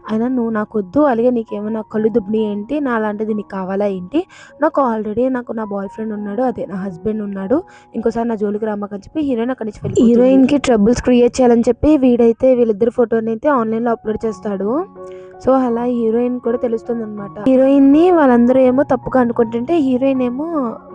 అయినా నువ్వు నాకు వద్దు, అలాగే నీకేమన్నా కళ్ళు దుబ్బని ఏంటి, నా అలాంటిది నీకు కావాలా ఏంటి, నాకు ఆల్రెడీ నా బాయ్ ఫ్రెండ్ ఉన్నాడు, అదే నా హస్బెండ్ ఉన్నాడు, ఇంకోసారి నా జోలికి రామాకని చెప్పి హీరోయిన్ అక్కడి నుంచి వెళ్ళి హీరోయిన్కి ట్రబుల్స్ క్రియేట్ చేయాలని చెప్పి వీడైతే వీళ్ళిద్దరు ఫోటోని అయితే ఆన్లైన్లో అప్లోడ్ చేస్తాడు. సో అలా హీరోయిన్ కూడా తెలుస్తుంది అనమాట. హీరోయిన్ని వాళ్ళందరూ ఏమో తప్పుగా అనుకుంటుంటే హీరోయిన్ ఏమో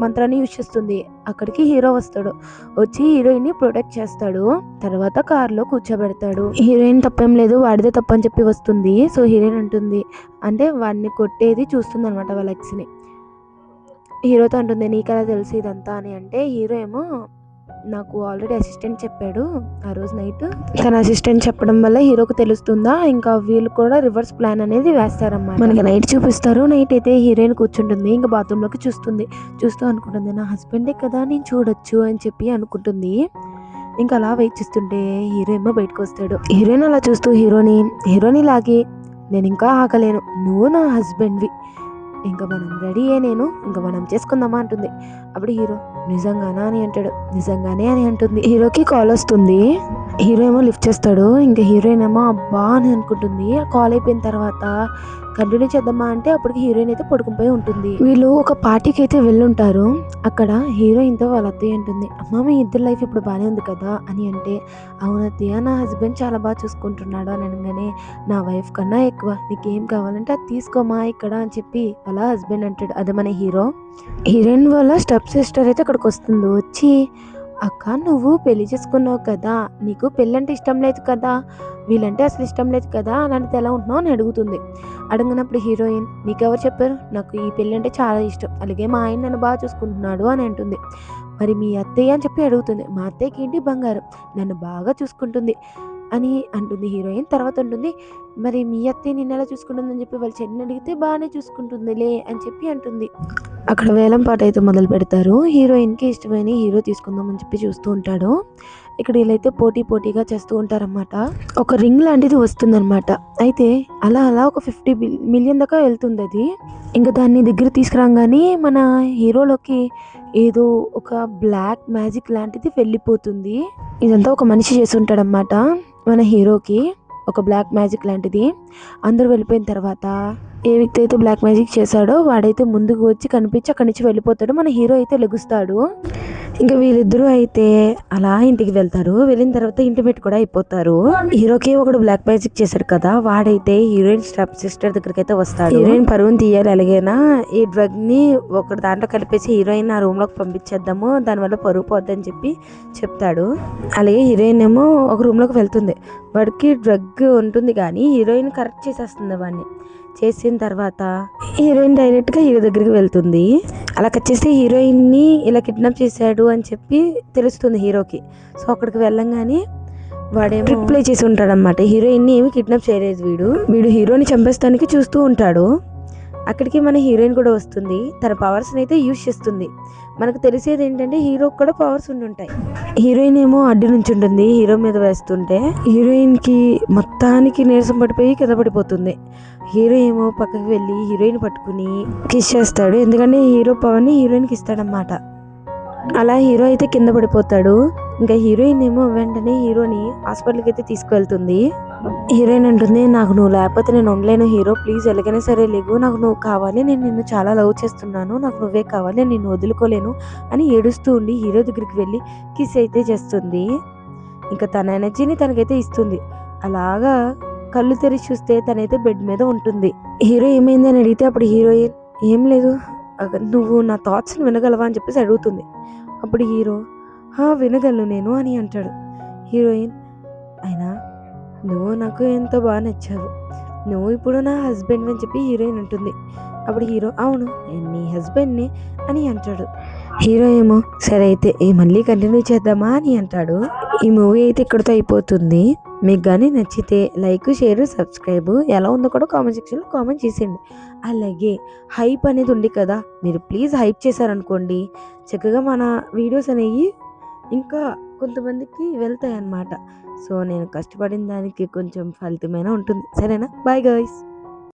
మంత్రాన్ని యూజ్ చేస్తుంది. అక్కడికి హీరో వస్తాడు, వచ్చి హీరోయిన్ ని ప్రొటెక్ట్ చేస్తాడు. తర్వాత కార్లో కూర్చోబెడతాడు. హీరోయిన్ తప్పేం లేదు, వాడిదే తప్పు అని చెప్పి వస్తుంది. సో హీరోయిన్ అంటుంది, అంటే వాడిని కొట్టేది చూస్తుంది అనమాట వాళ్ళ ఎక్స్ని. హీరోతో అంటుంది, నీకలా తెలుసు ఇదంతా అని అంటే, హీరో ఏమో నాకు ఆల్రెడీ అసిస్టెంట్ చెప్పాడు ఆ రోజు నైట్, తన అసిస్టెంట్ చెప్పడం వల్ల హీరోకి తెలుస్తుందా, ఇంకా వీళ్ళు కూడా రివర్స్ ప్లాన్ అనేది వేస్తారన్నమాట. మనకి నైట్ చూపిస్తారు. నైట్ అయితే హీరోయిన్ కూర్చుంటుంది, ఇంకా బాత్రూంలోకి చూస్తూ అనుకుంటుంది, నా హస్బెండే కదా నేను చూడొచ్చు అని చెప్పి అనుకుంటుంది. ఇంకా అలా వెయిట్ చేస్తుంటే హీరో ఏమో బయటకు వస్తాడు. హీరోయిన్ అలా చూస్తూ హీరోని లాగి, నేను ఇంకా ఆగలేను, నువ్వు నా హస్బెండ్వి, ఇంకా మనం రెడీయే, నేను ఇంకా మనం చేసుకుందామా అంటుంది. అప్పుడు హీరో నిజంగానా అని అంటాడు. నిజంగానే అని అంటుంది. హీరోకి కాల్ వస్తుంది. హీరో ఏమో లిఫ్ట్ చేస్తాడు. ఇంకా హీరోయిన్ ఏమో అబ్బా అని అనుకుంటుంది. కాల్ అయిపోయిన తర్వాత కంటిన్యూ చేద్దామా అంటే అప్పటికి హీరోయిన్ అయితే పడుకునిపోయి ఉంటుంది. వీళ్ళు ఒక పార్టీకి అయితే వెళ్ళుంటారు. అక్కడ హీరోయిన్తో వాళ్ళ అత్తయ్య ఉంటుంది, అమ్మ మీ ఇద్దరు లైఫ్ ఇప్పుడు బాగానే ఉంది కదా అని అంటే, అవును అత్తయ్య నా హస్బెండ్ చాలా బాగా చూసుకుంటున్నాడు అని అనగానే, నా వైఫ్ కన్నా ఎక్కువ, నీకేం కావాలంటే అది తీసుకోమా ఇక్కడ అని చెప్పి వాళ్ళ హస్బెండ్ అంటాడు. అదే మన హీరోయిన్ వాళ్ళ స్టెప్ సిస్టర్ అయితే అక్కడికి వస్తుంది. వచ్చి, అక్క నువ్వు పెళ్లి చేసుకున్నావు కదా, నీకు పెళ్ళంటే ఇష్టం లేదు కదా, వీళ్ళంటే అసలు ఇష్టం లేదు కదా, అలాంటిది ఎలా ఉంటున్నావు అని అడుగుతుంది. అడిగినప్పుడు హీరోయిన్, నీకెవరు చెప్పారు, నాకు ఈ పెళ్ళి అంటే చాలా ఇష్టం, అలాగే మా ఆయన నన్ను బాగా చూసుకుంటున్నాడు అని అంటుంది. మరి మీ అత్తయ్య అని చెప్పి అడుగుతుంది. మా అత్తయ్యకి ఏంటి బంగారం, నన్ను బాగా చూసుకుంటుంది అని అంటుంది హీరోయిన్. తర్వాత ఉంటుంది, మరి మీ అత్తయ్య నిన్ను ఎలా చూసుకుంటుందని చెప్పి వాళ్ళ చెల్లిని అడిగితే బాగానే చూసుకుంటుందిలే అని చెప్పి అంటుంది. అక్కడ వేలం పాట అయితే మొదలు పెడతారు. హీరోయిన్కి ఇష్టమైన హీరో తీసుకుందాం అని చెప్పి చూస్తూ ఉంటాడు. ఇక్కడ వీళ్ళైతే పోటీగా చేస్తూ ఉంటారన్నమాట. ఒక రింగ్ లాంటిది వస్తుందన్నమాట. అయితే అలా ఒక 50 మిలియన్ దాకా వెళ్తుంది అది. ఇంకా దాన్ని దగ్గర తీసుకురాగానే మన హీరోలోకి ఏదో ఒక బ్లాక్ మ్యాజిక్ లాంటిది వెళ్ళిపోతుంది. ఇదంతా ఒక మనిషి చేసి ఉంటాడన్నమాట మన హీరోకి, ఒక బ్లాక్ మ్యాజిక్ లాంటిది. అందరూ వెళ్ళిపోయిన తర్వాత ఏ వ్యక్తి అయితే బ్లాక్ మ్యాజిక్ చేశాడో వాడైతే ముందుకు వచ్చి కనిపించి అక్కడి నుంచి వెళ్ళిపోతాడు. మన హీరో అయితే లెగుస్తాడు. ఇంకా వీళ్ళిద్దరూ అయితే అలా ఇంటికి వెళ్తారు. వెళ్ళిన తర్వాత ఇంటిమేట్ కూడా అయిపోతారు. హీరోకి ఒకడు బ్లాక్ మ్యాజిక్ చేశాడు కదా, వాడైతే హీరోయిన్ స్టెప్ సిస్టర్ దగ్గరికి అయితే వస్తాడు. హీరోయిన్ పరువుని తీయాలి, అలాగేనా ఈ డ్రగ్ ని ఒకటి దాంట్లో కలిపేసి హీరోయిన్ ఆ రూమ్ లోకి పంపించేద్దాము, దానివల్ల పరువు పోద్దని చెప్పి చెప్తాడు. అలాగే హీరోయిన్ ఏమో ఒక రూమ్ లోకి వెళ్తుంది. వాడికి డ్రగ్ ఉంటుంది కానీ హీరోయిన్ కరెక్ట్ చేసేస్తుంది వాడిని. చేసిన తర్వాత హీరోయిన్ డైరెక్ట్ గా హీరో దగ్గరికి వెళ్తుంది. అలా కట్ చేస్తే హీరోయిన్ ని ఇలా కిడ్నాప్ చేశాడు అని చెప్పి తెలుస్తుంది హీరోకి. సో అక్కడికి వెళ్ళంగానే వాడేమో ట్రిక్ ప్లే చేసి ఉంటాడు అనమాట. హీరోయిన్ ని ఏమి కిడ్నాప్ చేయలేదు వీడు హీరోని చంపేస్తానికి చూస్తూ ఉంటాడు. అక్కడికి మన హీరోయిన్ కూడా వస్తుంది. తన పవర్స్ అయితే యూజ్ చేస్తుంది. మనకు తెలిసేది ఏంటంటే హీరోకి కూడా పవర్స్ ఉండుంటాయి. హీరోయిన్ ఏమో అడ్డు నుంచి ఉంటుంది హీరో మీద వేస్తుంటే హీరోయిన్ కి మొత్తానికి నీరసం పడిపోయి కింద పడిపోతుంది. హీరో ఏమో పక్కకి వెళ్ళి హీరోయిన్ పట్టుకుని కిస్ చేస్తాడు. ఎందుకంటే హీరో పవర్ ని హీరోయిన్కి ఇస్తాడనమాట. అలా హీరో అయితే కింద పడిపోతాడు. ఇంకా హీరోయిన్ ఏమో వెంటనే హీరోని హాస్పిటల్కి అయితే తీసుకువెళ్తుంది. హీరోయిన్ అంటుంది, నాకు నువ్వు లేకపోతే నేను ఉండలేను హీరో, ప్లీజ్ ఎలాగైనా సరే లేవు, నాకు నువ్వు కావాలి, నేను నిన్ను చాలా లవ్ చేస్తున్నాను, నాకు నువ్వే కావాలి, నేను నిన్ను వదులుకోలేను అని ఏడుస్తూ ఉండి హీరో దగ్గరికి వెళ్ళి కిస్ అయితే చేస్తుంది. ఇంకా తన ఎనర్జీని తనకైతే ఇస్తుంది. అలాగా కళ్ళు తెరిచి చూస్తే తనైతే బెడ్ మీద ఉంటుంది. హీరో ఏమైంది అని అడిగితే అప్పుడు హీరోయిన్ ఏం లేదు, నువ్వు నా థాట్స్ని వినగలవా అని చెప్పేసి అడుగుతుంది. అప్పుడు హీరో వినగలను నేను అని అంటాడు. హీరోయిన్ అయినా నువ్వు నాకు ఎంతో బాగా నచ్చావు, నువ్వు ఇప్పుడు నా హస్బెండ్ అని చెప్పి హీరోయిన్ అంటుంది. అప్పుడు హీరో అవును నేను నీ హస్బెండ్ని అని అంటాడు. హీరో ఏమో సరే అయితే మళ్ళీ కంటిన్యూ చేద్దామా అని అంటాడు. ఈ మూవీ అయితే ఇక్కడితో అయిపోతుంది. మీకు కానీ నచ్చితే లైక్, షేర్, సబ్స్క్రైబ్, ఎలా ఉందో కూడా కామెంట్ సెక్షన్లో కామెంట్ చేసేయండి. అలాగే హైప్ అనేది ఉంది కదా, మీరు ప్లీజ్ హైప్ చేశారనుకోండి చక్కగా మన వీడియోస్ అనేవి ఇంకా కొంతమందికి వెళ్తాయి అన్నమాట. సో నేను కష్టపడిన దానికి కొంచెం ఫలితమైన ఉంటుంది. సరేనా? Bye guys.